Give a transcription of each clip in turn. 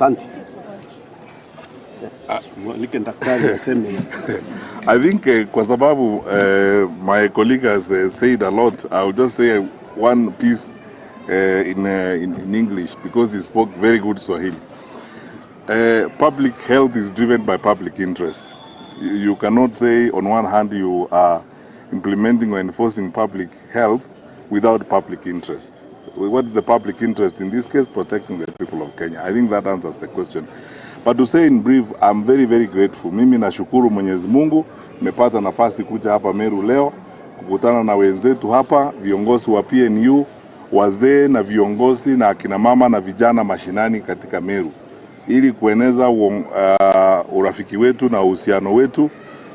Sence. I think kwa sababu my colleague has said a lot, I'll just say one piece in English because he spoke very good Swahili. Public health is driven by public interest. You cannot say on one hand you are implementing or enforcing public health without public interest. What is the public interest? In this case, protecting the people of Kenya. I think that answers the question. But to say in brief, I'm very, very grateful. Mimi nashukuru Mwenyezi Mungu, nimepata nafasi kuja hapa Meru leo, kukutana na wenzetu hapa, viongozi wa PNU, wazee na viongozi na akina mama na vijana mashinani katika Meru, ili kueneza urafiki wetu na uhusiano wetu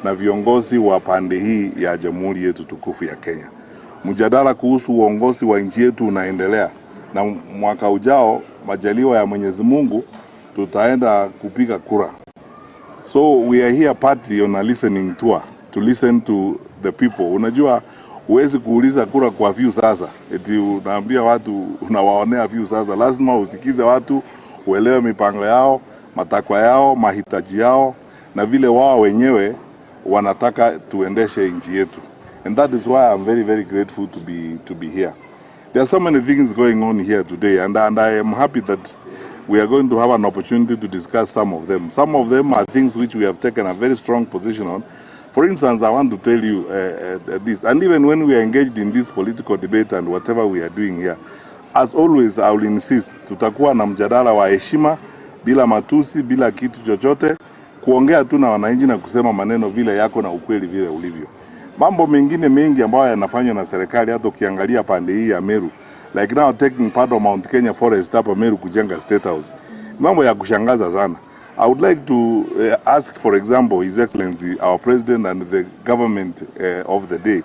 na viongozi wa pande hii ya jamhuri yetu tukufu ya Kenya. Mjadala kuhusu uongozi wa nchi yetu unaendelea, na mwaka ujao majaliwa ya Mwenyezi Mungu tutaenda kupiga kura. So we are here partly on a listening tour to listen to the people. Unajua huwezi kuuliza kura kwa view sasa. Eti unaambia watu unawaonea view sasa. Lazima usikize watu, uelewe mipango yao, matakwa yao, mahitaji yao na vile wao wenyewe wanataka tuendeshe nchi yetu. And that is why I'm very, very grateful to be here. There are so many things going on here today, and I am happy that we are going to have an opportunity to discuss some of them. Some of them are things which we have taken a very strong position on. For instance, I want to tell you this, and even when we are engaged in this political debate and whatever we are doing here, as always, I will insist, tutakuwa na mjadala wa heshima, bila matusi, bila kitu chochote, kuongea tu na wananchi na kusema maneno vile yako na ukweli vile ulivyo. Mambo mengine mengi ambayo yanafanywa na serikali, hata ukiangalia pande hii ya Meru, like now taking part of Mount Kenya Forest hapa Meru kujenga State House, mambo ya kushangaza sana. I would like to ask, for example, His Excellency, our President and the government of the day.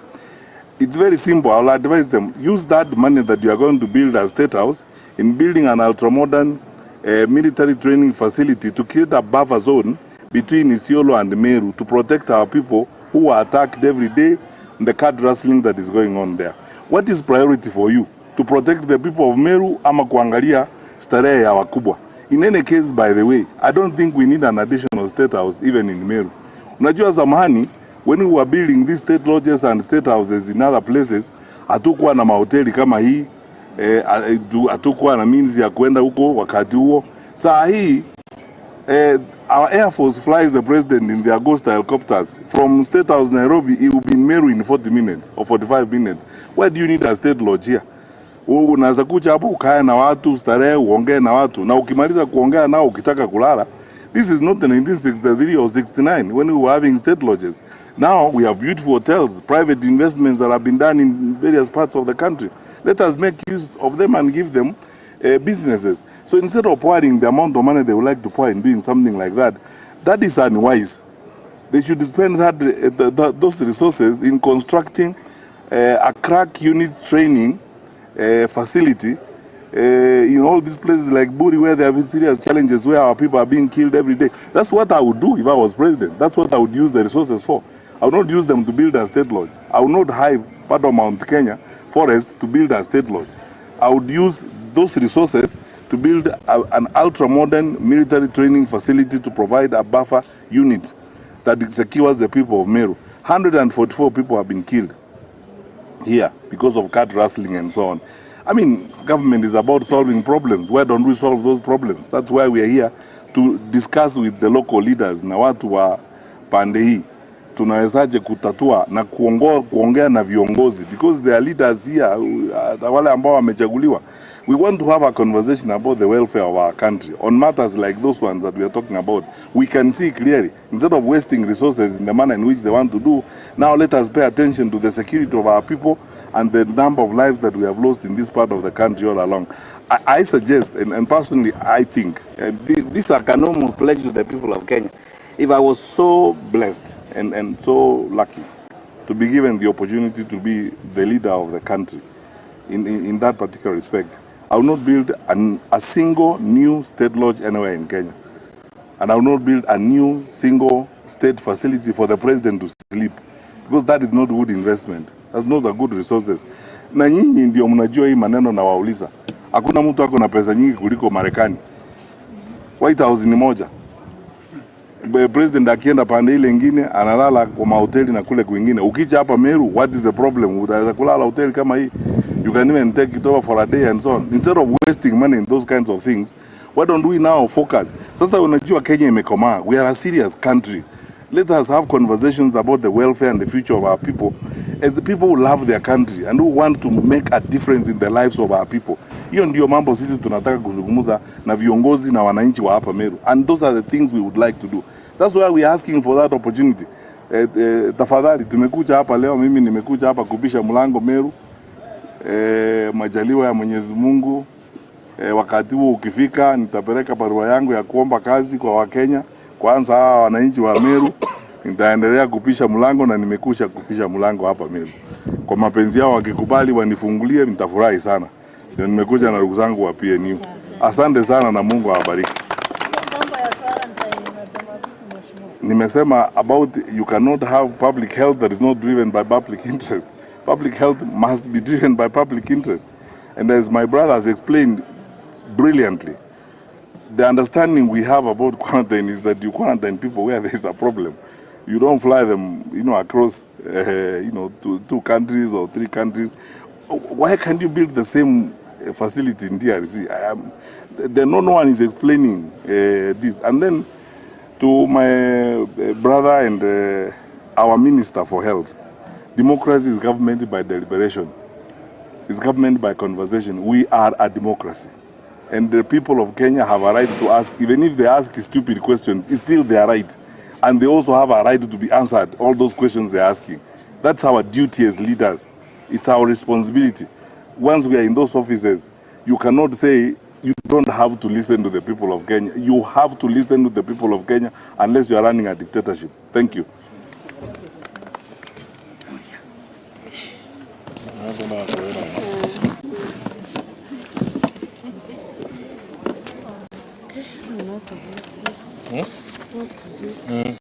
It's very simple. I'll advise them, use that money that you are going to build a State House in building an ultra-modern military training facility to create a buffer zone between Isiolo and Meru to protect our people who are attacked every day and the card rustling that is going on there. What is priority for you? To protect the people of Meru ama kuangalia starehe ya wakubwa? In any case, by the way, I don't think we need an additional State House even in Meru. Unajua zamani, when we were building these state lodges and state houses in other places, hatukuwa na mahoteli kama hii, hatukuwa na means ya kwenda huko wakati huo. Saa hii, our Air Force flies the president in the Agosta helicopters from State House Nairobi. It will be in Meru in 40 minutes or 45 minutes. Why do you need a state lodge here? Unaweza kuja hapo ukae na watu, starehe, uongee na watu, na ukimaliza kuongea nao ukitaka kulala. This is not the 1963 or 69 when we were having state lodges. Now we have beautiful hotels, private investments that have been done in various parts of the country. Let us make use of them and give them businesses. So instead of pouring the amount of money they would like to pour in doing something like that, that is unwise. They should spend those resources in constructing a crack unit training facility in all these places like Buri, where there have serious challenges, where our people are being killed every day. That's what I would do if I was president. That's what I would use the resources for. I would not use them to build a state lodge. I would not hire part of Mount Kenya Forest to build a state lodge. I would use those resources to build an ultra-modern military training facility to provide a buffer unit that secures the people of Meru. 144 people have been killed here because of card rustling and so on. I mean, government is about solving problems. Why don't we solve those problems? That's why we are here to discuss with the local leaders na watu wa pande hii. Tunawezaje kutatua na kuongea na viongozi, because there are leaders here, wale ambao wamechaguliwa. We want to have a conversation about the welfare of our country on matters like those ones that we are talking about. We can see clearly, instead of wasting resources in the manner in which they want to do, now let us pay attention to the security of our people and the number of lives that we have lost in this part of the country all along. I suggest, and personally I think, this I can almost pledge to the people of Kenya. If I was so blessed and so lucky to be given the opportunity to be the leader of the country in that particular respect, I will not build a single new state lodge anywhere in Kenya. And I will not build a new single state facility for the president to sleep, because that is not good investment. That's not a good resources. Na nyinyi ndio mnajua hii maneno na wauliza. Hakuna mtu ako na pesa nyingi kuliko Marekani. White House ni moja. President akienda pande ile nyingine analala kwa mahoteli na kule kwingine. Ukija hapa Meru, what is the problem? Utaweza kulala hoteli kama hii? You can even take it over for a day and so on. Instead of wasting money in those kinds of things, why don't we now focus? Sasa unajua Kenya imekomaa. We are a serious country. Let us have conversations about the welfare and the future of our people as the people who love their country and who want to make a difference in the lives of our people. Hiyo ndio mambo sisi tunataka kuzungumza na viongozi na wananchi wa hapa Meru. And those are the things we would like to do. That's why we are asking for that opportunity. Tafadhali tumekuja hapa leo, mimi nimekuja hapa kubisha mlango Meru. Majaliwa ya Mwenyezi Mungu. Wakati huo ukifika nitapeleka barua yangu ya kuomba kazi kwa Wakenya. Kwanza hawa wananchi wa Meru, nitaendelea kupisha mlango na nimekusha kupisha mlango hapa Meru. Kwa mapenzi yao wakikubali wanifungulie nitafurahi sana. Ndio nimekuja na ndugu zangu wa PNU. Asante sana na Mungu awabariki. Nimesema about you cannot have public health that is not driven by public interest. Public health must be driven by public interest. And as my brother has explained brilliantly, the understanding we have about quarantine is that you quarantine people where there is a problem. You don't fly them, across, to 2 countries or 3 countries. Why can't you build the same facility in DRC? No one is explaining this. And then to my brother and our Minister for Health, democracy is government by deliberation. It's government by conversation. We are a democracy. And the people of Kenya have a right to ask, even if they ask stupid questions, it's still their right. And they also have a right to be answered, all those questions they're asking. That's our duty as leaders. It's our responsibility. Once we are in those offices, you cannot say you don't have to listen to the people of Kenya. You have to listen to the people of Kenya unless you are running a dictatorship. Thank you. Mm.